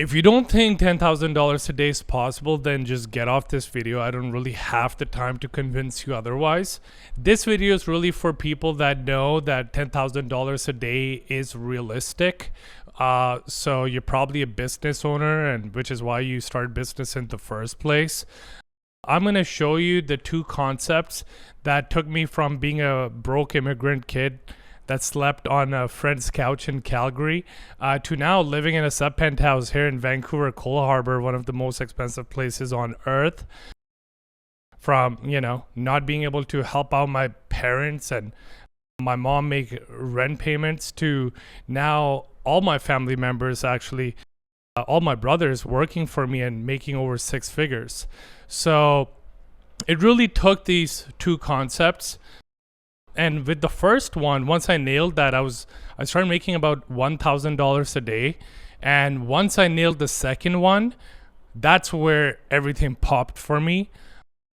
If you don't think $10,000 a day is possible, then just get off this video. I don't really have the time to convince you otherwise. This video is really for people that know that $10,000 a day is realistic. So you're probably a business owner, and which is why you start business in the first place. I'm going to show you the two concepts that took me from being a broke immigrant kid that slept on a friend's couch in Calgary to now living in a sub-penthouse here in Vancouver, Cole Harbour, one of the most expensive places on earth. From, not being able to help out my parents and my mom make rent payments to now all my family members, actually, all my brothers working for me and making over six figures. So it really took these two concepts. And with the first one, once I nailed that, I started making about $1,000 a day. And once I nailed the second one, that's where everything popped for me.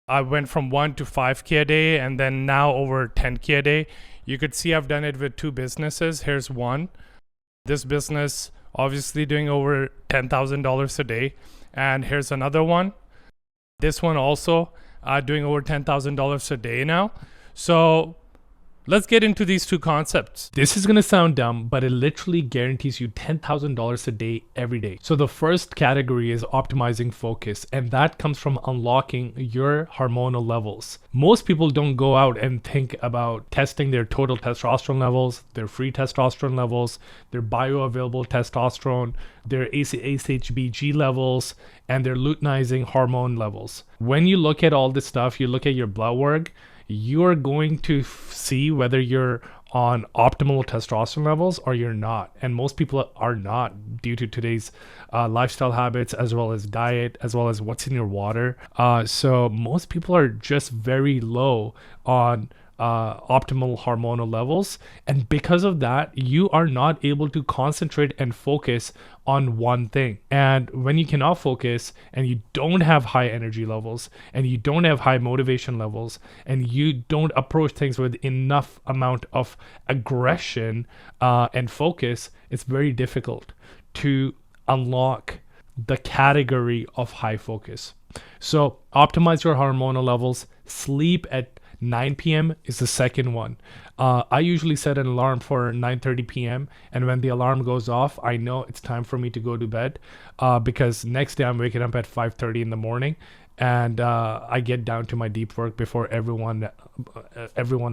I went from 1 to 5K a day, and then now over 10K a day. You could see I've done it with two businesses. Here's one. This business obviously doing over $10,000 a day. And here's another one. This one also doing over $10,000 a day now. So let's get into these two concepts. This is going to sound dumb, but it literally guarantees you $10,000 a day every day. So the first category is optimizing focus, and that comes from unlocking your hormonal levels. Most people don't go out and think about testing their total testosterone levels, their free testosterone levels, their bioavailable testosterone, their ACHBG levels, and their luteinizing hormone levels. When you look at all this stuff, you look at your blood work, you're going to see whether you're on optimal testosterone levels or you're not. And most people are not, due to today's lifestyle habits, as well as diet, as well as what's in your water. So most people are just very low on optimal hormonal levels, and because of that, you are not able to concentrate and focus on one thing. And when you cannot focus, and you don't have high energy levels, and you don't have high motivation levels, and you don't approach things with enough amount of aggression and focus, it's very difficult to unlock the category of high focus. So optimize your hormonal levels. Sleep at 9 p.m. is the second one. I usually set an alarm for 9:30 p.m. and when the alarm goes off, I know it's time for me to go to bed because next day I'm waking up at 5:30 in the morning, and I get down to my deep work before everyone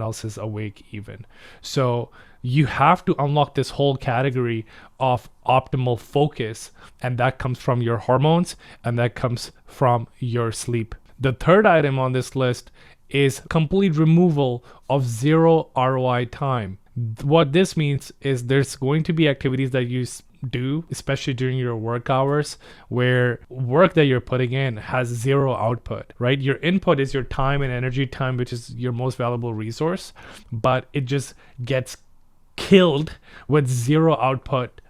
else is awake even. So you have to unlock this whole category of optimal focus, and that comes from your hormones, and that comes from your sleep. The third item on this list is complete removal of zero ROI time. What this means is there's going to be activities that you do, especially during your work hours, where work that you're putting in has zero output, right? Your input is your time and energy time, which is your most valuable resource, but it just gets killed with zero output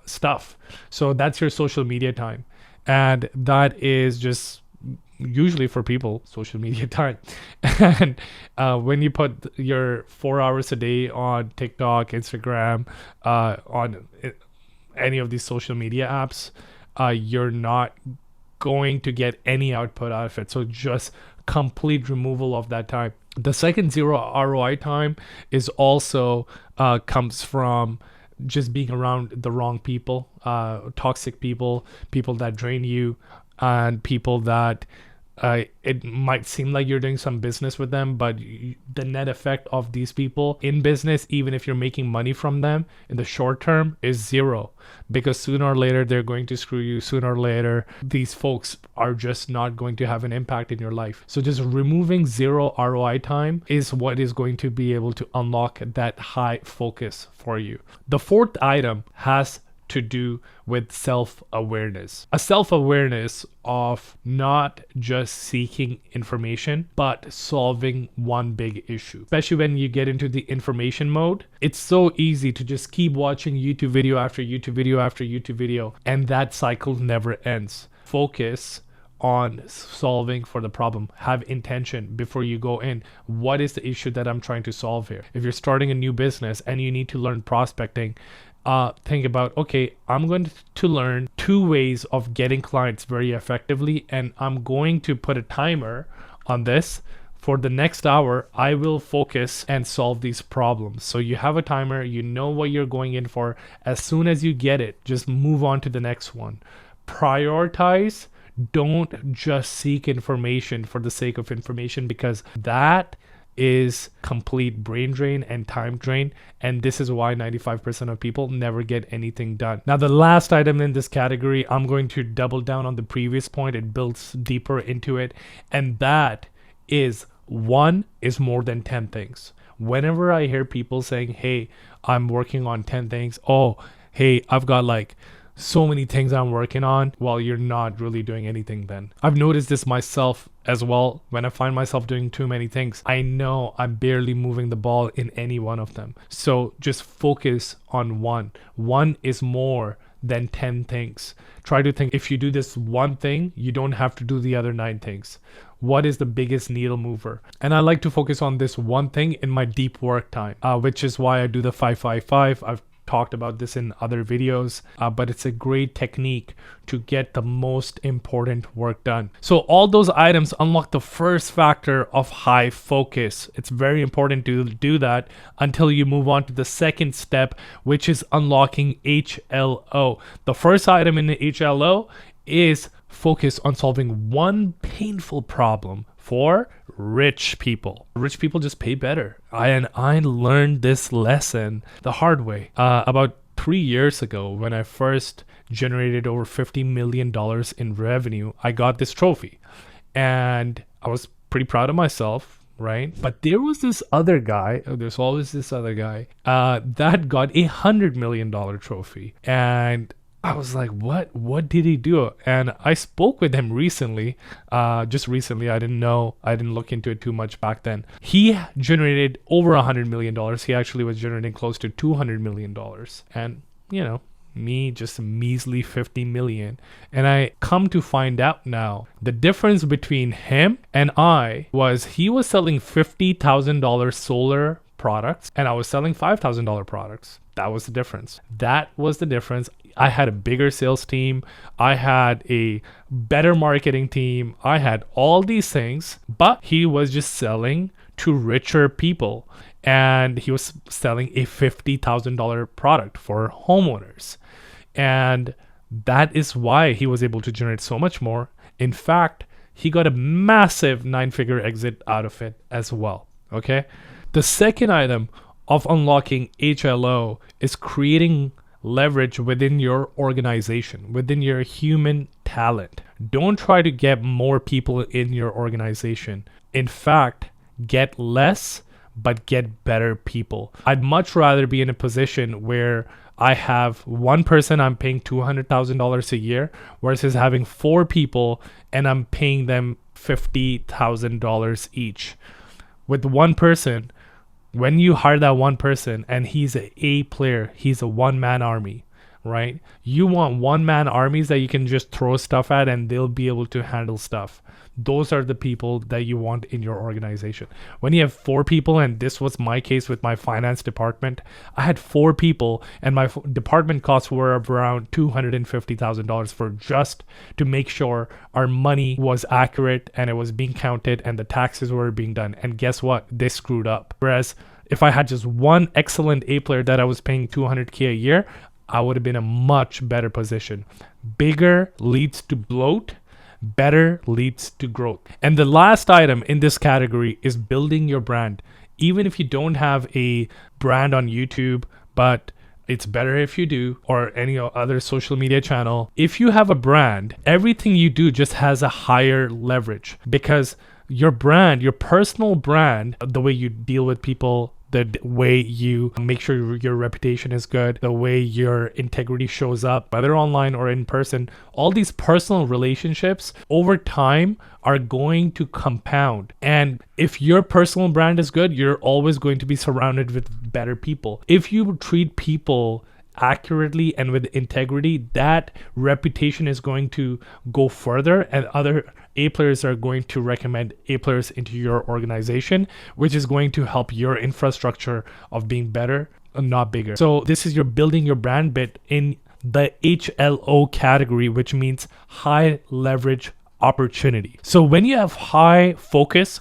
stuff. So that's your social media time. And that is just usually for people social media time. And when you put your 4 hours a day on TikTok, Instagram, on any of these social media apps, you're not going to get any output out of it. So just complete removal of that time. The second zero ROI time is also comes from just being around the wrong people, toxic people, people that drain you, and people that it might seem like you're doing some business with them, but the net effect of these people in business, even if you're making money from them in the short term, is zero, because sooner or later they're going to screw you. Sooner or later these folks are just not going to have an impact in your life. So just removing zero ROI time is what is going to be able to unlock that high focus for you. The fourth item has to do with self-awareness. A self-awareness of not just seeking information, but solving one big issue. Especially when you get into the information mode, it's so easy to just keep watching YouTube video after YouTube video after YouTube video, and that cycle never ends. Focus on solving for the problem. Have intention before you go in. What is the issue that I'm trying to solve here? If you're starting a new business and you need to learn prospecting, think about, okay, I'm going to learn 2 ways of getting clients very effectively, and I'm going to put a timer on this. For the next hour, I will focus and solve these problems. So you have a timer, you know what you're going in for. As soon as you get it, just move on to the next one. Prioritize. Don't just seek information for the sake of information, because that is complete brain drain and time drain, and this is why 95% of people never get anything done. Now, the last item in this category, I'm going to double down on the previous point. It builds deeper into it, and that is, one is more than 10 things. Whenever I hear people saying, hey, I'm working on 10 things, oh, hey, I've got like so many things I'm working on, while you're not really doing anything then. I've noticed this myself as well. When I find myself doing too many things, I know I'm barely moving the ball in any one of them. So just focus on one. One is more than 10 things. Try to think, if you do this one thing, you don't have to do the other 9 things. What is the biggest needle mover? And I like to focus on this one thing in my deep work time, which is why I do the 5-5-5. I've talked about this in other videos, but it's a great technique to get the most important work done. So all those items unlock the first factor of high focus. It's very important to do that until you move on to the second step, which is unlocking HLO. The first item in the HLO is focus on solving one painful problem for rich people. Rich people just pay better. I learned this lesson the hard way. About 3 years ago, when I first generated over $50 million in revenue, I got this trophy. And I was pretty proud of myself, right? But there was this other guy, there's always this other guy, that got $100 million trophy. And I was like, what did he do? And I spoke with him recently, just recently. I didn't look into it too much back then. He generated over $100 million. He actually was generating close to $200 million. And, you know, me just a measly 50 million. And I come to find out now, the difference between him and I was, he was selling $50,000 solar products and I was selling $5,000 products. That was the difference. I had a bigger sales team. I had a better marketing team. I had all these things, but he was just selling to richer people. And he was selling a $50,000 product for homeowners. And that is why he was able to generate so much more. In fact, he got a massive 9-figure exit out of it as well. Okay. The second item of unlocking HLO is creating leverage within your organization, within your human talent. Don't try to get more people in your organization. In fact, get less, but get better people. I'd much rather be in a position where I have one person I'm paying $200,000 a year versus having 4 people and I'm paying them $50,000 each. With one person, when you hire that one person and he's an A player, he's a one-man army, right? You want one-man armies that you can just throw stuff at and they'll be able to handle stuff. Those are the people that you want in your organization. When you have 4 people, and this was my case with my finance department, I had 4 people and my department costs were around $250,000 for just to make sure our money was accurate and it was being counted and the taxes were being done. And guess what? They screwed up. Whereas if I had just one excellent A player that I was paying $200K a year, I would have been in a much better position. Bigger leads to bloat. Better leads to growth. And the last item in this category is building your brand. Even if you don't have a brand on YouTube, but it's better if you do, or any other social media channel. If you have a brand, everything you do just has a higher leverage, because your brand, your personal brand, the way you deal with people, the way you make sure your reputation is good, the way your integrity shows up, whether online or in person, all these personal relationships over time are going to compound. And if your personal brand is good, you're always going to be surrounded with better people. If you treat people accurately and with integrity, that reputation is going to go further, and other A players are going to recommend A players into your organization, which is going to help your infrastructure of being better not bigger. So this is you're building your brand bit in the HLO category, which means high leverage opportunity. So when you have high focus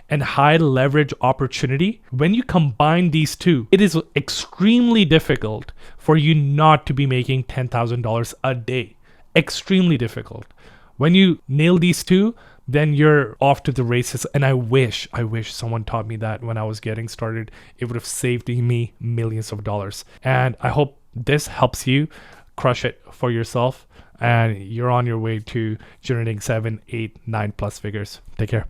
and high leverage opportunity, when you combine these two, it is extremely difficult for you not to be making $10,000 a day. Extremely difficult. When you nail these two, then you're off to the races. And I wish someone taught me that when I was getting started. It would have saved me millions of dollars. And I hope this helps you crush it for yourself, and you're on your way to generating 7, 8, 9+ figures. Take care.